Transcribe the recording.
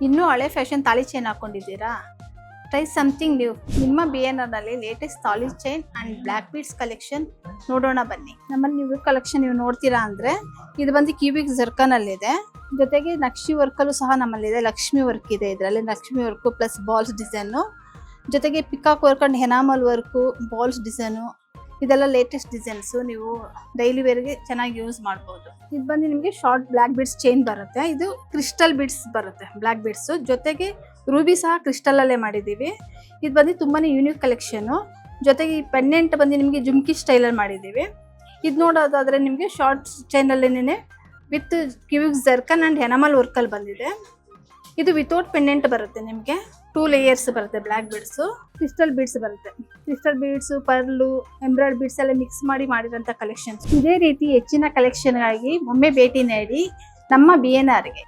ಇನ್ನೂ ಹಳೆ ಫ್ಯಾಷನ್ ತಾಳಿ ಚೈನ್ ಹಾಕೊಂಡಿದ್ದೀರಾ? Try something new. ನಿಮ್ಮ BNRನಲ್ಲಿ ಲೇಟೆಸ್ಟ್ ತಾಳಿ chain and black beads collection ನೋಡೋಣ ಬನ್ನಿ. ನಮ್ಮಲ್ಲಿ ನೀವು ಕಲೆಕ್ಷನ್ ನೀವು ನೋಡ್ತೀರಾ ಅಂದ್ರೆ ಇದು ಬಂದು ಕ್ಯೂಬಿಕ್ ಜರ್ಕನಲ್ಲಿದೆ. ಜೊತೆಗೆ ನಕ್ಷಿ ವರ್ಕಲ್ಲೂ ಸಹ ನಮ್ಮಲ್ಲಿದೆ. ಲಕ್ಷ್ಮಿ ವರ್ಕ್ ಇದೆ ಇದರಲ್ಲಿ. Lakshmi work plus balls design, ಜೊತೆಗೆ peacock work and enamel work, balls design, ಇದೆಲ್ಲ ಲೇಟೆಸ್ಟ್ ಡಿಸೈನ್ಸು. ನೀವು ಡೈಲಿ ವೇರ್ಗೆ ಚೆನ್ನಾಗಿ ಯೂಸ್ ಮಾಡ್ಬೋದು. ಇದು ಬಂದು ನಿಮಗೆ ಶಾರ್ಟ್ ಬ್ಲ್ಯಾಕ್ ಬೀಡ್ಸ್ ಚೈನ್ ಬರುತ್ತೆ. ಇದು ಕ್ರಿಸ್ಟಲ್ ಬೀಡ್ಸ್ ಬರುತ್ತೆ, ಬ್ಲ್ಯಾಕ್ ಬೀಡ್ಸು. ಜೊತೆಗೆ ರೂಬಿ ಸಹ ಕ್ರಿಸ್ಟಲಲ್ಲೇ ಮಾಡಿದ್ದೀವಿ. ಇದು ಬಂದು ತುಂಬಾ ಯೂನಿಕ್ ಕಲೆಕ್ಷನು. ಜೊತೆಗೆ ಈ ಪೆಂಡೆಂಟ್ ಬಂದು ನಿಮಗೆ ಜುಮ್ಕಿ ಸ್ಟೈಲಲ್ಲಿ ಮಾಡಿದ್ದೀವಿ. ಇದು ನೋಡೋದಾದರೆ ನಿಮಗೆ ಶಾರ್ಟ್ ಚೈನಲ್ಲೇನೆ with cubic zircon and enamel ವರ್ಕಲ್ಲಿ ಬಂದಿದೆ. ಇದು ವಿತೌಟ್ ಪೆಂಡೆಂಟ್ ಬರುತ್ತೆ. ನಿಮಗೆ 2 ಲೇಯರ್ಸ್ ಬರುತ್ತೆ. ಬ್ಲ್ಯಾಕ್ ಬೀಡ್ಸು, ಕ್ರಿಸ್ಟಲ್ ಬೀಡ್ಸ್ ಬರುತ್ತೆ. Crystal beads, pearl, embroid beads ಎಲ್ಲ ಮಿಕ್ಸ್ ಮಾಡಿ ಮಾಡಿರೋಂಥ ಕಲೆಕ್ಷನ್ಸ್. ಇದೇ ರೀತಿ ಹೆಚ್ಚಿನ ಕಲೆಕ್ಷನ್ಗಾಗಿ ಒಮ್ಮೆ ಭೇಟಿ ನೀಡಿ ನಮ್ಮ BNRಗೆ.